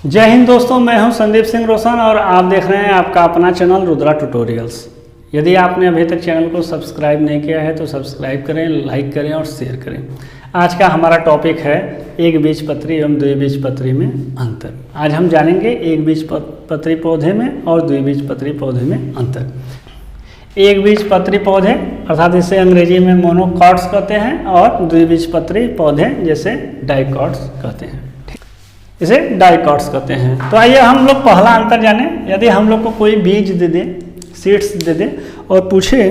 जय हिंद दोस्तों, मैं हूं संदीप सिंह रोशन और आप देख रहे हैं आपका अपना चैनल रुद्रा ट्यूटोरियल्स। यदि आपने अभी तक चैनल को सब्सक्राइब नहीं किया है तो सब्सक्राइब करें, लाइक करें और शेयर करें। आज का हमारा टॉपिक है एक बीजपत्री एवं द्विबीजपत्री में अंतर। आज हम जानेंगे एक बीजपत्री पौधे में और द्विबीजपत्री पौधे में अंतर। एक बीजपत्री पौधे अर्थात इसे अंग्रेजी में मोनोकॉट्स कहते हैं और द्विबीजपत्री पौधे जैसे डाइकॉट्स कहते हैं। इसे डाइकॉट्स कहते हैं। तो आइए हम लोग पहला अंतर जाने। यदि हम लोग को कोई बीज दे दे, सीड्स दे दे और पूछे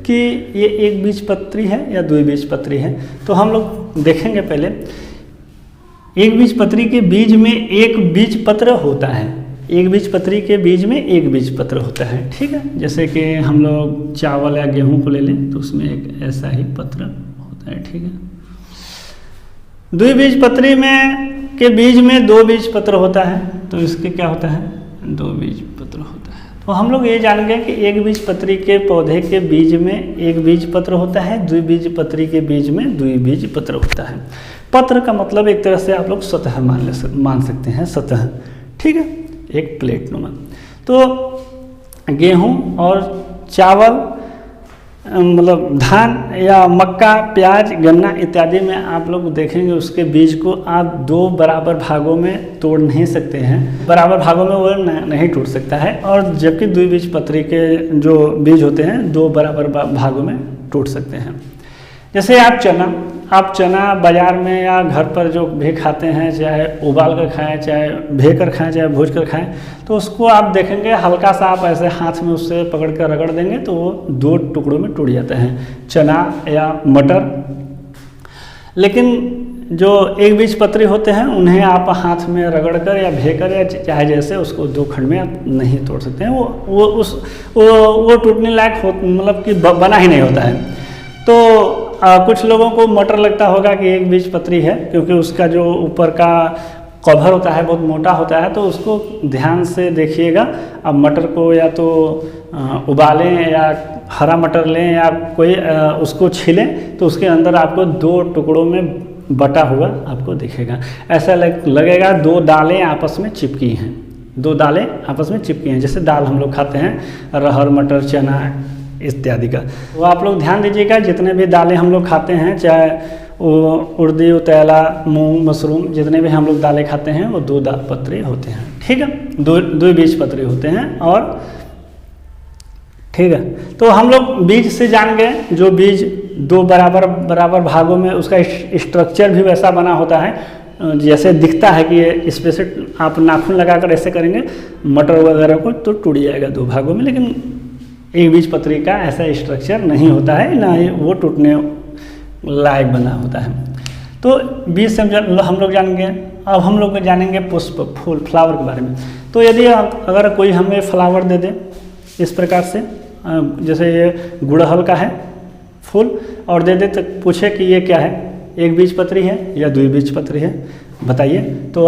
कि ये एक बीजपत्री है या द्विबीजपत्री है, तो हम लोग देखेंगे पहले एक बीजपत्री के बीज में एक बीजपत्र होता है। एक बीजपत्री के बीज में एक बीजपत्र होता है, ठीक है। जैसे कि हम लोग चावल या गेहूं को ले लें तो उसमें एक ऐसा ही पत्र होता है, ठीक है। द्विबीजपत्री में के बीज में दो बीजपत्र होता है, तो इसके क्या होता है, दो बीजपत्र होता है। तो हम लोग ये जानेंगे कि एक बीजपत्री के पौधे के बीज में एक बीजपत्र होता है, द्विबीजपत्री के बीज में द्विबीजपत्र होता है। पत्र का मतलब एक तरह से आप लोग सतह मान सकते हैं, सतह, ठीक है, एक प्लेट नुमा। तो गेहूं और चावल मतलब धान या मक्का, प्याज, गन्ना इत्यादि में आप लोग देखेंगे उसके बीज को आप दो बराबर भागों में तोड़ नहीं सकते हैं, बराबर भागों में वो नहीं टूट सकता है। और जबकि द्विबीजपत्री के जो बीज होते हैं दो बराबर भागों में टूट सकते हैं। जैसे आप चना बाजार में या घर पर जो भी खाते हैं, चाहे उबाल कर खाएं, चाहे भे कर खाएं, चाहे भूज कर खाएं, तो उसको आप देखेंगे हल्का सा आप ऐसे हाथ में उससे पकड़ कर रगड़ देंगे तो वो दो टुकड़ों में टूट जाते हैं, चना या मटर। लेकिन जो एक बीजपत्री होते हैं उन्हें आप हाथ में रगड़ कर या भे कर या चाहे जैसे उसको दो खंड में आप नहीं तोड़ सकते हैं। वो टूटने लायक मतलब कि बना ही नहीं होता है। तो कुछ लोगों को मटर लगता होगा कि एक बीजपत्री है, क्योंकि उसका जो ऊपर का कवर होता है बहुत मोटा होता है। तो उसको ध्यान से देखिएगा। अब मटर को या तो उबालें या हरा मटर लें या कोई उसको छीलें तो उसके अंदर आपको दो टुकड़ों में बटा हुआ आपको दिखेगा। ऐसा लगेगा दो दालें आपस में चिपकी हैं, दो दालें आपस में चिपकी हैं, जैसे दाल हम लोग खाते हैं अरहर, मटर, चना इत्यादि का। वो आप लोग ध्यान दीजिएगा, जितने भी दालें हम लोग खाते हैं, चाहे उड़दी, उतैला, मूंग, मशरूम, जितने भी हम लोग दालें खाते हैं वो दो पत्रे होते हैं, ठीक है, दो बीजपत्री होते हैं। और ठीक है, तो हम लोग बीज से जान गए, जो बीज दो बराबर भागों में उसका स्ट्रक्चर भी वैसा बना होता है जैसे दिखता है कि इस पे से आप नाखून लगाकर ऐसे करेंगे मटर वगैरह को तो टूट जाएगा दो भागों में। लेकिन एक बीजपत्री का ऐसा स्ट्रक्चर नहीं होता है, ना ही वो टूटने लायक बना होता है। तो बीज से हम लोग जान गए। अब हम लोग जानेंगे पुष्प, फूल, फ्लावर के बारे में। तो यदि अगर कोई हमें फ्लावर दे दे इस प्रकार से, जैसे ये गुड़हल का है फूल, और दे दे तो पूछे कि ये क्या है, एक बीजपत्री है या द्विबीजपत्री है, बताइए। तो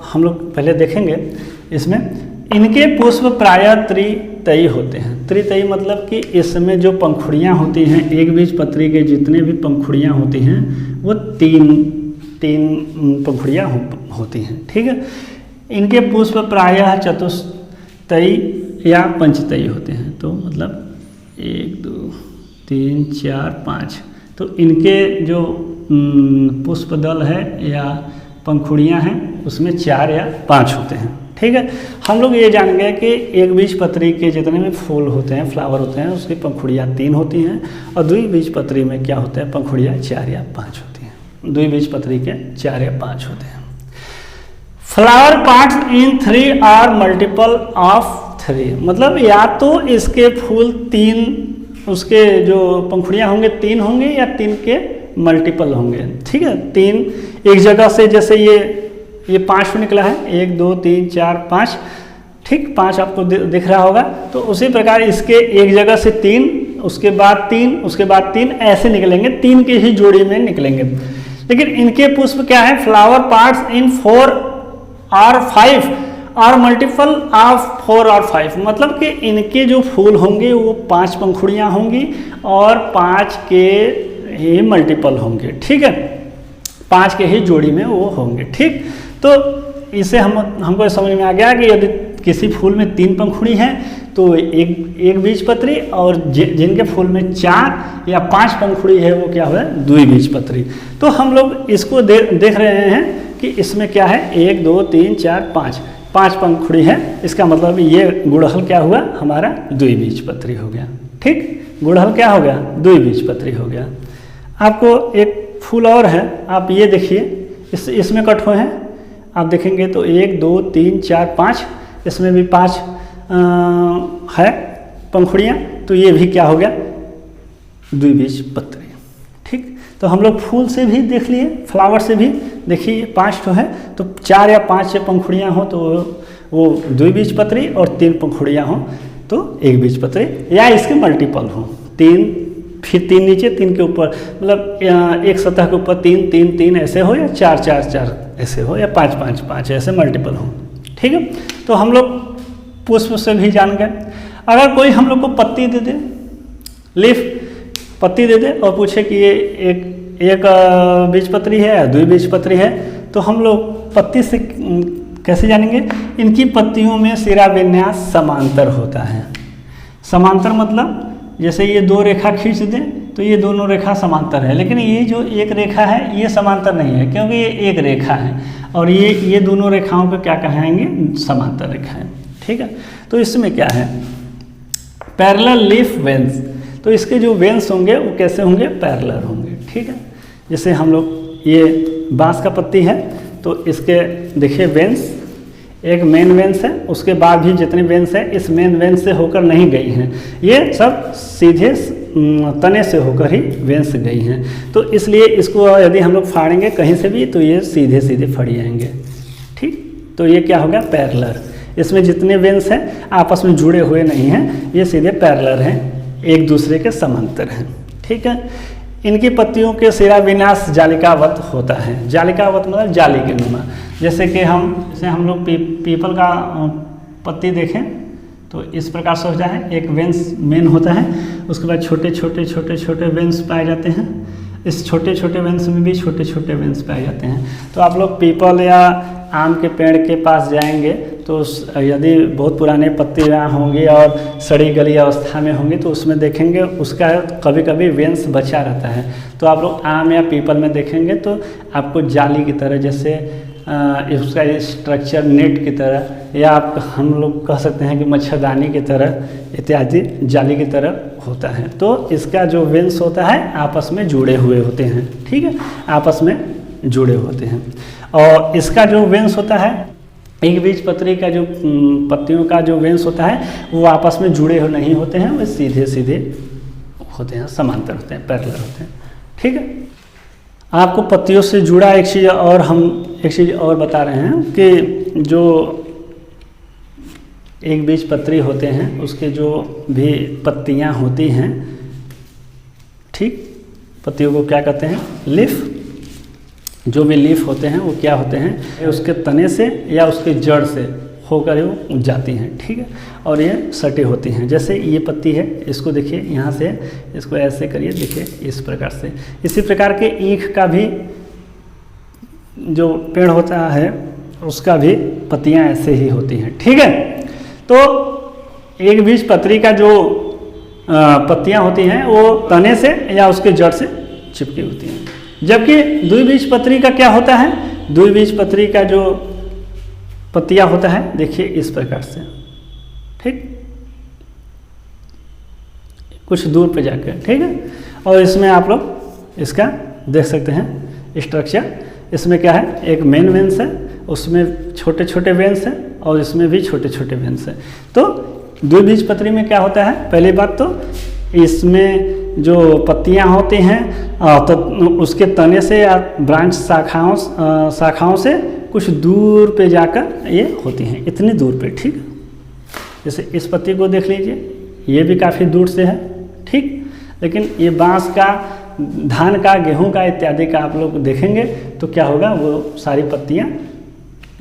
हम लोग पहले देखेंगे इसमें इनके पुष्प प्रायः त्रितयी होते हैं। त्रितयी मतलब कि इसमें जो पंखुड़ियाँ होती हैं, एक बीजपत्री के जितने भी पंखुड़ियाँ होती हैं वो तीन पंखुड़ियाँ होती हैं, ठीक है। इनके पुष्प प्रायः चतुस्तयी या पंचतयी होते हैं। तो मतलब 1 2 3 4 5, तो इनके जो पुष्प दल है या पंखुड़ियाँ हैं उसमें 4 या 5 होते हैं, ठीक है। हम लोग ये जान गए कि एक बीजपत्री के जितने भी फूल होते हैं, फ्लावर होते हैं, उसकी पंखुड़ियाँ 3 होती हैं। और द्विबीजपत्री में क्या होता है, पंखुड़ियाँ 4 या 5 होती हैं। द्विबीजपत्री के 4 या 5 होते हैं। Flower parts in 3 are multiple of 3, मतलब या तो इसके फूल 3, उसके जो पंखुड़ियाँ होंगे 3 होंगे या 3 के मल्टीपल होंगे, ठीक है। 3 एक जगह से, जैसे ये 5 निकला है, 1 2 3 4 5, ठीक, 5 आपको दिख रहा होगा। तो उसी प्रकार इसके एक जगह से 3, उसके बाद 3, उसके बाद 3 ऐसे निकलेंगे, 3 की ही जोड़ी में निकलेंगे। लेकिन इनके पुष्प क्या है, फ्लावर पार्ट्स इन 4 और 5 और मल्टीपल ऑफ 4 और 5, मतलब कि इनके जो फूल होंगे वो 5 पंखुड़ियाँ होंगी और 5 के ही मल्टीपल होंगे, ठीक है, 5 के ही जोड़ी में वो होंगे, ठीक। तो इसे हमको समझ में आ गया कि यदि किसी फूल में 3 पंखुड़ी हैं तो एक बीजपत्री, और जिनके फूल में 4 या 5 पंखुड़ी है वो क्या हुआ, द्विबीजपत्री। तो हम लोग इसको देख रहे हैं कि इसमें क्या है, 1 2 3 4 5 पंखुड़ी है। इसका मतलब ये गुड़हल क्या हुआ, हमारा द्विबीजपत्री हो गया। ठीक, गुड़हल क्या हो गया, द्विबीजपत्री हो गया। आपको एक फूल और है, आप ये देखिए, इसमें कट हुए हैं, आप देखेंगे तो 1 2 3 4 5, इसमें भी 5 है पंखुड़ियाँ, तो ये भी क्या हो गया, द्विबीजपत्री। ठीक, तो हम लोग फूल से भी देख लिए, फ्लावर से भी देखिए 5 तो है, तो 4 या 5 पंखुड़ियाँ हो तो वो द्विबीजपत्री, और 3 पंखुड़ियाँ हो तो एक बीजपत्री, या इसके मल्टीपल हो, 3 फिर 3 नीचे 3 के ऊपर, मतलब एक सतह के ऊपर 3 3 3 ऐसे हो, या 4 4 4 ऐसे हो, या 5 5 5 ऐसे मल्टीपल हो। ठीक है, तो हम लोग पुष्प से भी जान गए। अगर कोई हम लोग को पत्ती दे दे, लीफ पत्ती दे दे, और पूछे कि ये एक बीजपत्री है या द्विबीजपत्री है, तो हम लोग पत्ती से कैसे जानेंगे, इनकी पत्तियों में सिरा विन्यास समांतर होता है। समांतर मतलब जैसे ये 2 रेखा खींच दें तो ये दोनों रेखा समांतर है, लेकिन ये जो एक रेखा है ये समांतर नहीं है, क्योंकि ये एक रेखा है, और ये दोनों रेखाओं को क्या कहेंगे, समांतर रेखा है। ठीक है, तो इसमें क्या है, पैरेलल लीफ वेन्स, तो इसके जो वेन्स होंगे वो कैसे होंगे, पैरेलल होंगे। ठीक है, जैसे हम लोग ये बांस का पत्ती है, तो इसके देखिए वेन्स, एक मेन वेन्स है, उसके बाद भी जितने वेन्स है इस मेन वेन्स से होकर नहीं गई हैं, ये सब सीधे तने से होकर ही वेन्स गई हैं। तो इसलिए इसको यदि हम लोग फाड़ेंगे कहीं से भी तो ये सीधे सीधे फड़ी जाएंगे। ठीक, तो ये क्या होगा, पैरेलल। इसमें जितने वेन्स हैं आपस में जुड़े हुए नहीं हैं, ये सीधे पैरेलल हैं, एक दूसरे के समांतर हैं। ठीक है, इनकी पत्तियों के सिरा विन्यास जालिकावत होता है। जालिकावत मतलब जाली के नुमा। जैसे हम लोग पीपल का पत्ती देखें तो इस प्रकार से होता है, एक वेन्स मेन होता है, उसके बाद छोटे छोटे छोटे छोटे वेन्स पाए जाते हैं, इस छोटे छोटे वेन्स में भी छोटे छोटे वेन्स पाए जाते हैं। तो आप लोग पीपल या आम के पेड़ के पास जाएंगे तो यदि बहुत पुराने पत्ते होंगे और सड़ी गली अवस्था में होंगे तो उसमें देखेंगे उसका कभी कभी वेन्स बचा रहता है। तो आप लोग आम या पीपल में देखेंगे तो आपको जाली की तरह, जैसे उसका स्ट्रक्चर नेट की तरह, या आप हम लोग कह सकते हैं कि मच्छरदानी की तरह इत्यादि जाली की तरह होता है। तो इसका जो वेन्स होता है आपस में जुड़े हुए होते हैं। ठीक है, आपस में जुड़े होते हैं। और इसका जो वेन्स होता है, एक बीजपत्री का जो पत्तियों का जो वेन्स होता है वो आपस में जुड़े नहीं होते हैं, वो सीधे सीधे होते हैं, समांतर होते हैं, पैरेलल होते हैं। ठीक है, आपको पत्तियों से जुड़ा एक चीज़ और बता रहे हैं कि जो एक बीजपत्री होते हैं उसके जो भी पत्तियां होती हैं, ठीक, पत्तियों को क्या कहते हैं, लीफ। जो भी लीफ होते हैं वो क्या होते हैं, उसके तने से या उसके जड़ से होकर वो जाती हैं। ठीक है, और ये सटे होती हैं। जैसे ये पत्ती है, इसको देखिए यहाँ से इसको ऐसे करिए, देखिए इस प्रकार से। इसी प्रकार के ईख का भी जो पेड़ होता है उसका भी पत्तियाँ ऐसे ही होती हैं। ठीक है, तो एक बीजपत्री का जो पत्तियाँ होती हैं वो तने से या उसके जड़ से चिपकी होती हैं, जबकि द्विबीजपत्री का क्या होता है, द्विबीजपत्री का जो पत्तियाँ होता है देखिए इस प्रकार से। ठीक, कुछ दूर पे जाकर। ठीक है, और इसमें आप लोग इसका देख सकते हैं स्ट्रक्चर। इसमें क्या है, एक मेन वेन्स है, उसमें छोटे छोटे वेन्स हैं, और इसमें भी छोटे छोटे वेन्स हैं। तो द्विबीजपत्री में क्या होता है, पहली बात तो इसमें जो पत्तियां होती हैं तो उसके तने से या ब्रांच शाखाओं से कुछ दूर पे जाकर ये होती हैं, इतनी दूर पे। ठीक, जैसे इस पत्ती को देख लीजिए, ये भी काफ़ी दूर से है। ठीक, लेकिन ये बांस का, धान का, गेहूं का इत्यादि का आप लोग देखेंगे तो क्या होगा, वो सारी पत्तियां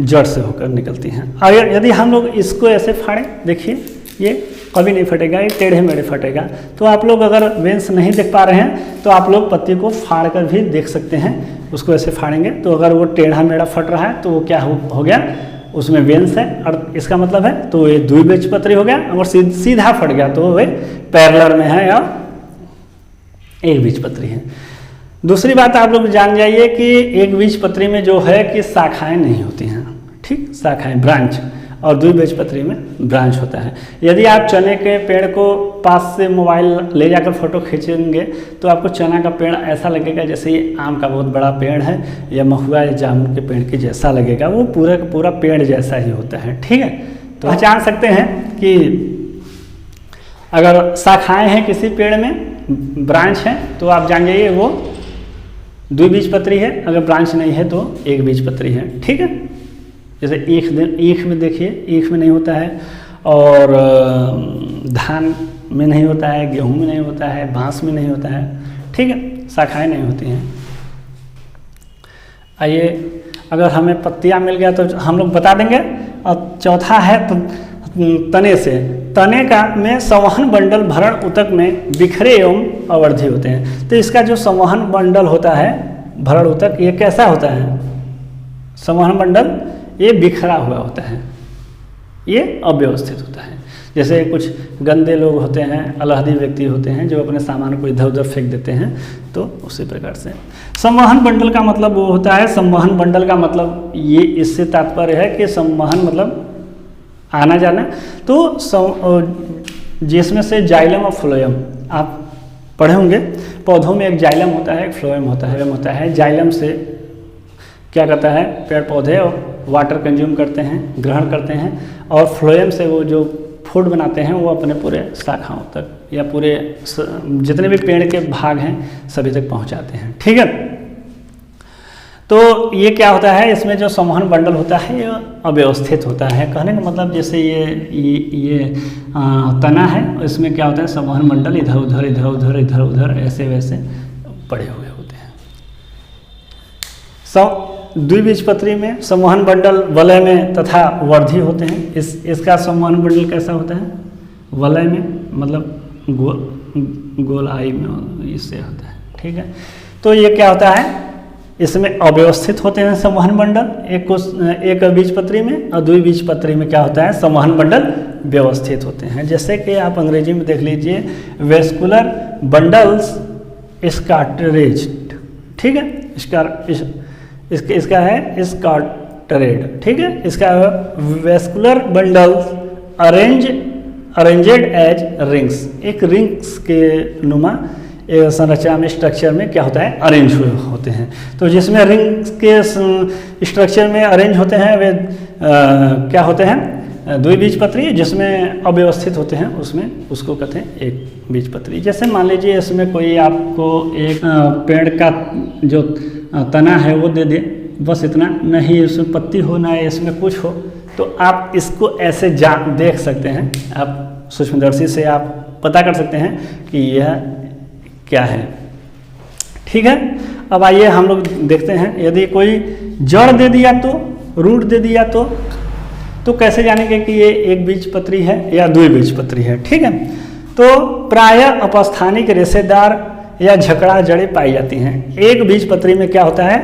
जड़ से होकर निकलती हैं। अगर यदि हम लोग इसको ऐसे फाड़ें, देखिए ये कभी नहीं फटेगा, ये टेढ़े मेढ़े फटेगा। तो आप लोग अगर वेंस नहीं देख पा रहे हैं तो आप लोग पत्ती को फाड़ कर भी देख सकते हैं। उसको ऐसे फाड़ेंगे तो अगर वो टेढ़ा मेढ़ा फट रहा है तो वो क्या हो गया, उसमें वेंस है, और इसका मतलब है तो ये द्विबीजपत्री हो गया। और सीधा फट गया तो वे पैरेलल में है या एक बीजपत्री है। दूसरी बात आप लोग जान जाइए कि एक बीजपत्री में जो है कि शाखाएं नहीं होती हैं, ठीक, शाखाएं ब्रांच, और द्विबीजपत्री में ब्रांच होता है। यदि आप चने के पेड़ को पास से मोबाइल ले जाकर फोटो खींचेंगे तो आपको चना का पेड़ ऐसा लगेगा जैसे ये आम का बहुत बड़ा पेड़ है या महुआ या जामुन के पेड़ के जैसा लगेगा, वो पूरा का पूरा पेड़ जैसा ही होता है, ठीक है। तो पहचान सकते हैं कि अगर शाखाएं हैं किसी पेड़ में, ब्रांच है, तो आप जान जाइए वो द्विबीजपत्री है, अगर ब्रांच नहीं है तो एक बीजपत्री है, ठीक है। जैसे ईख में देखिए, ईख में नहीं होता है, और धान में नहीं होता है, गेहूं में नहीं होता है, बांस में नहीं होता है, ठीक है, शाखाएं नहीं होती हैं। आइए, अगर हमें पत्तियां मिल गया तो हम लोग बता देंगे। और चौथा है तने से, तने का में संवहन बंडल भरण उतक में बिखरे एवं अवर्धी होते हैं। तो इसका जो संवहन बंडल होता है भरण उतक, ये कैसा होता है, संवहन बंडल ये बिखरा हुआ होता है, ये अव्यवस्थित होता है। जैसे कुछ गंदे लोग होते हैं, अलहदी व्यक्ति होते हैं जो अपने सामान को इधर उधर फेंक देते हैं, तो उसी प्रकार से संवहन बंडल का मतलब वो होता है, संवहन बंडल का मतलब ये इससे तात्पर्य है कि संवहन मतलब आना जाना। तो जिसमें से जाइलम और फ्लोएम आप पढ़े होंगे, पौधों में एक जाइलम होता है, एक फ्लोएम होता है। जाइलम से क्या करता है, पेड़ पौधे वाटर कंज्यूम करते हैं, ग्रहण करते हैं, और फ्लोएम से वो जो फूड बनाते हैं वो अपने पूरे शाखाओं तक या पूरे जितने भी पेड़ के भाग हैं सभी तक पहुंचाते हैं, ठीक है। तो ये क्या होता है, इसमें जो संवहन बंडल होता है ये अव्यवस्थित होता है। कहने का मतलब जैसे ये तना है, इसमें क्या होता है, संवहन बंडल इधर उधर ऐसे वैसे पड़े हुए होते हैं। द्विबीजपत्री में संवहन बंडल वलय में तथा वर्धी होते हैं। इसका संवहन बंडल कैसा होता है, वलय में, मतलब गोलाई में इससे होता है, ठीक है। तो ये क्या होता है, इसमें अव्यवस्थित होते हैं संवहन बंडल, एक बीजपत्री में, और द्विबीजपत्री में क्या होता है, संवहन बंडल व्यवस्थित होते हैं। जैसे कि आप अंग्रेजी में देख लीजिए, वेस्कुलर बंडल्स स्कार्टरेज, ठीक है, इसका है स्कार्टरेड, ठीक है। इसका वेस्कुलर बंडल्स अरेंजेड एज रिंग्स, एक रिंग्स के नुमा संरचना में, स्ट्रक्चर में क्या होता है, अरेंज होते हैं। तो जिसमें रिंग्स के स्ट्रक्चर में अरेंज होते हैं वे क्या होते हैं, द्विबीजपत्री। जिसमें अव्यवस्थित होते हैं उसमें उसको कहते हैं एक बीजपत्री। जैसे मान लीजिए इसमें कोई आपको एक पेड़ का जो तना है वो दे दे, बस इतना, नहीं इसमें पत्ती हो ना इसमें कुछ हो, तो आप इसको ऐसे देख सकते हैं, आप सूक्ष्मदर्शी से आप पता कर सकते हैं कि यह क्या है, ठीक है। अब आइए हम लोग देखते हैं, यदि कोई जड़ दे दिया तो, रूट दे दिया तो कैसे जानेंगे कि ये एक बीजपत्री है या द्विबीजपत्री है, ठीक है। तो प्रायः अपस्थानिक रेशेदार या झकड़ा जड़ें पाई जाती हैं। एक बीजपत्री में क्या होता है,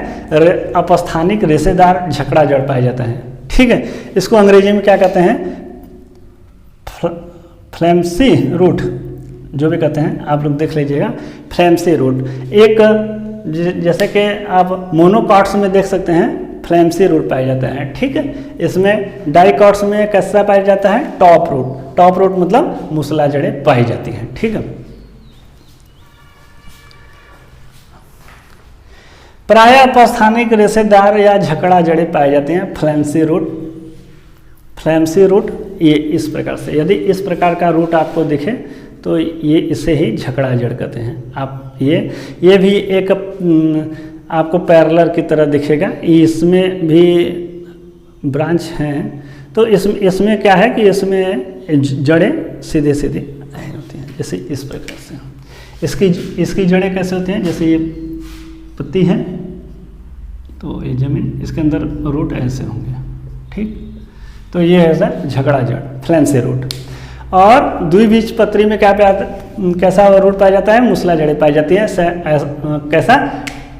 अपस्थानिक रेशेदार झकड़ा जड़ पाया जाता है, ठीक है। इसको अंग्रेजी में क्या कहते हैं, फ्लेम्सी रूट, जो भी कहते हैं आप लोग देख लीजिएगा, फ्लेम्सी रूट। एक जैसे कि आप मोनोकॉट्स में देख सकते हैं फ्लेम्सी रूट पाया जाता है, ठीक है। इसमें डाइकॉट्स में कैसा पाया जाता है, टॉप रूट। टॉप रूट मतलब मूसला जड़ें पाई जाती हैं, ठीक है। प्रायः अपस्थानिक रेशेदार या झकड़ा जड़ें पाई जाती हैं, फ्लेम्सी रूट ये इस प्रकार से, यदि इस प्रकार का रूट आपको दिखे तो ये इसे ही झकड़ा जड़ कहते हैं। आप ये भी एक आपको पैरेलल की तरह दिखेगा, इसमें भी ब्रांच हैं। तो इसमें क्या है कि इसमें जड़ें सीधे होती हैं, जैसे इस प्रकार से। इसकी जड़ें कैसे होती हैं, जैसे ये पत्ती है तो ये जमीन, इसके अंदर रूट ऐसे होंगे, ठीक। तो ये है सर झकड़ा जड़, फ्लेम्सी रूट। और द्विबीजपत्री में कैसा रूट पाया जाता है? मूसला जड़ें पाई जाती है। कैसा?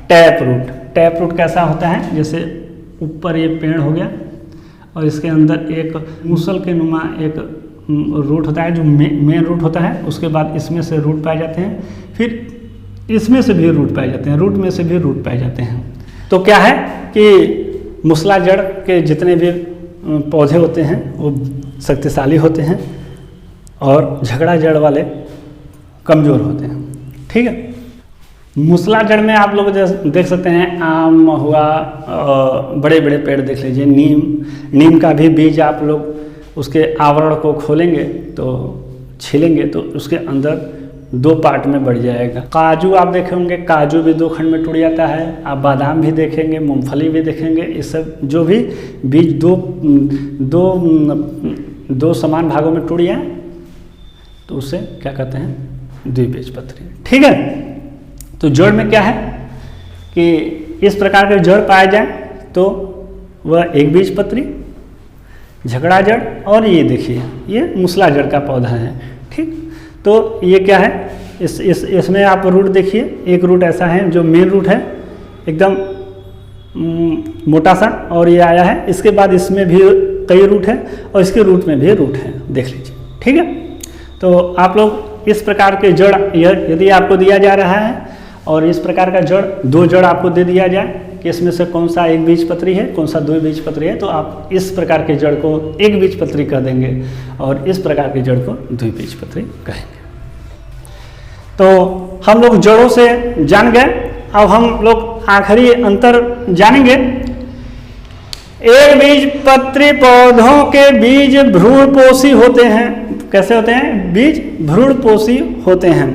Tap root. टैप रूट कैसा होता है? जैसे ऊपर ये पेड़ हो गया और इसके अंदर एक मूसल के नुमा एक रूट होता है जो मेन रूट होता है, उसके बाद इसमें से रूट पाए जाते हैं, फिर इसमें से भी रूट पाए जाते हैं, रूट में से भी रूट पाए जाते हैं। तो क्या है कि मूसला जड़ के जितने भी पौधे होते हैं वो शक्तिशाली होते हैं और झगड़ा जड़ वाले कमज़ोर होते हैं। ठीक है। मूसला जड़ में आप लोग देख सकते हैं आम हुआ, बड़े बड़े पेड़ देख लीजिए, नीम का भी बीज आप लोग उसके आवरण को खोलेंगे तो छीलेंगे तो उसके अंदर 2 पार्ट में बढ़ जाएगा। काजू आप देखे होंगे, काजू भी 2 खंड में टूट जाता है। आप बादाम भी देखेंगे, मूंगफली भी देखेंगे, इस सब जो भी बीज दो समान भागों में टूट जाए तो उसे क्या कहते हैं? द्विबीजपत्री। ठीक है। तो जड़ में क्या है कि इस प्रकार के जड़ पाए जाए तो वह एक बीजपत्री, झगड़ा जड़, और ये देखिए ये मूसला जड़ का पौधा है। ठीक। तो ये क्या है? इसमें आप रूट देखिए, एक रूट ऐसा है जो मेन रूट है एकदम मोटा सा, और ये आया है, इसके बाद इसमें भी कई रूट है और इसके रूट में भी रूट है, देख लीजिए। ठीक है। तो आप लोग इस प्रकार के जड़ यदि आपको दिया जा रहा है और इस प्रकार का जड़ 2 जड़ आपको दे दिया जाए कि इसमें से कौन सा एक बीजपत्री है, कौन सा द्विबीजपत्री है, तो आप इस प्रकार के जड़ को एक बीजपत्री कह देंगे और इस प्रकार के जड़ को द्विबीजपत्री कहेंगे। तो हम लोग जड़ों से जान गए। अब हम लोग आखिरी अंतर जानेंगे। एक बीजपत्री पौधों के बीज भ्रूणपोषी होते हैं। कैसे होते हैं? बीज भ्रूणपोषी होते हैं।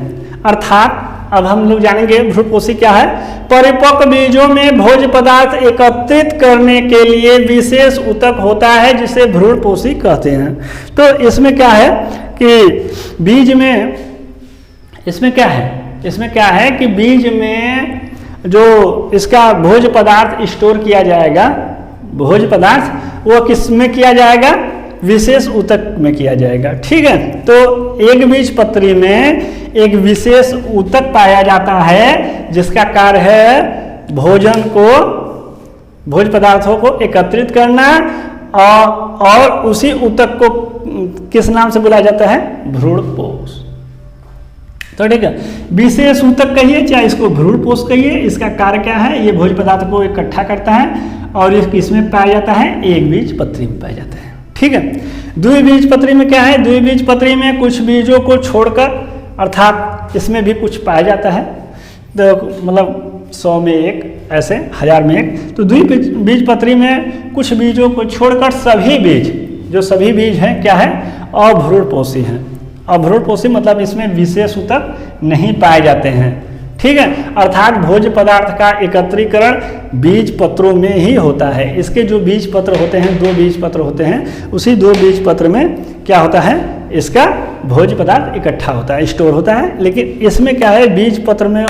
अर्थात अब हम लोग जानेंगे भ्रूणपोषी क्या है। परिपक्व बीजों में भोज्य पदार्थ एकत्रित करने के लिए विशेष ऊतक होता है जिसे भ्रूणपोषी कहते हैं। तो इसमें क्या है कि बीज में इसमें क्या है कि बीज में जो इसका भोज्य पदार्थ स्टोर किया जाएगा, भोज्य पदार्थ वो किस में किया जाएगा? विशेष ऊतक में किया जाएगा। ठीक है। तो एक बीजपत्री में एक विशेष ऊतक पाया जाता है जिसका कार्य है भोज्य पदार्थों को एकत्रित करना, और उसी ऊतक को किस नाम से बुलाया जाता है? भ्रूणपोष। तो ठीक है, विशेष ऊतक कहिए चाहे इसको भ्रूणपोष कहिए, इसका कार्य क्या है? ये भोज्य पदार्थ को इकट्ठा करता है और इसमें पाया जाता है एक बीजपत्री में पाया जाता है। ठीक है। द्विबीजपत्री में क्या है? द्विबीजपत्री में कुछ बीजों को छोड़कर, अर्थात इसमें भी कुछ पाया जाता है, तो मतलब 100 में 1, ऐसे 1000 में 1। तो द्विबीजपत्री में कुछ बीजों को छोड़कर सभी बीज हैं क्या है? अभ्रूणपोषी हैं। अभ्रूणपोषी मतलब इसमें विशेष ऊतक नहीं पाए जाते हैं। ठीक है। अर्थात भोज्य पदार्थ का एकत्रीकरण बीज पत्रों में ही होता है। इसके जो बीज पत्र होते हैं, 2 बीज पत्र होते हैं, उसी 2 बीज पत्र में क्या होता है? इसका भोज्य पदार्थ इकट्ठा होता है, स्टोर होता है। लेकिन इसमें क्या है? बीज पत्र में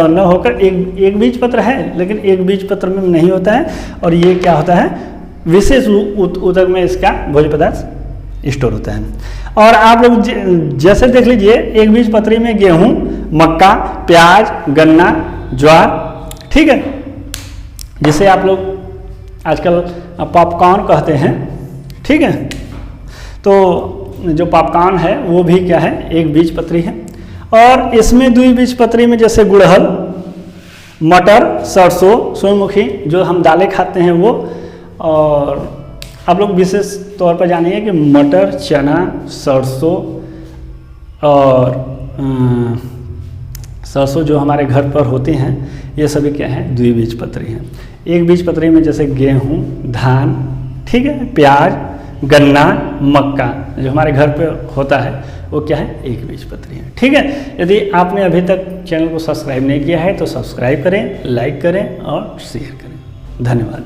न होकर एक बीज पत्र है, लेकिन एक बीज पत्र में नहीं होता है, और ये क्या होता है? विशेष ऊतक में इसका भोज्य पदार्थ स्टोर होता है। और आप लोग जैसे देख लीजिए, एक बीजपत्री में गेहूं, मक्का, प्याज, गन्ना, ज्वार, ठीक है, जिसे आप लोग आजकल पॉपकॉर्न कहते हैं। ठीक है। तो जो पॉपकॉर्न है वो भी क्या है? एक बीजपत्री है। और इसमें द्विबीजपत्री में जैसे गुड़हल, मटर, सरसों, सूर्यमुखी जो हम दालें खाते हैं वो, और आप लोग विशेष तौर पर जानिए कि मटर, चना, सरसों और सरसों जो हमारे घर पर होती हैं, ये सभी क्या है? द्विबीजपत्री हैं। एक बीजपत्री में जैसे गेहूं, धान, ठीक है, प्याज, गन्ना, मक्का जो हमारे घर पे होता है वो क्या है? एक बीजपत्री है। ठीक है। यदि आपने अभी तक चैनल को सब्सक्राइब नहीं किया है तो सब्सक्राइब करें, लाइक करें और शेयर करें। धन्यवाद।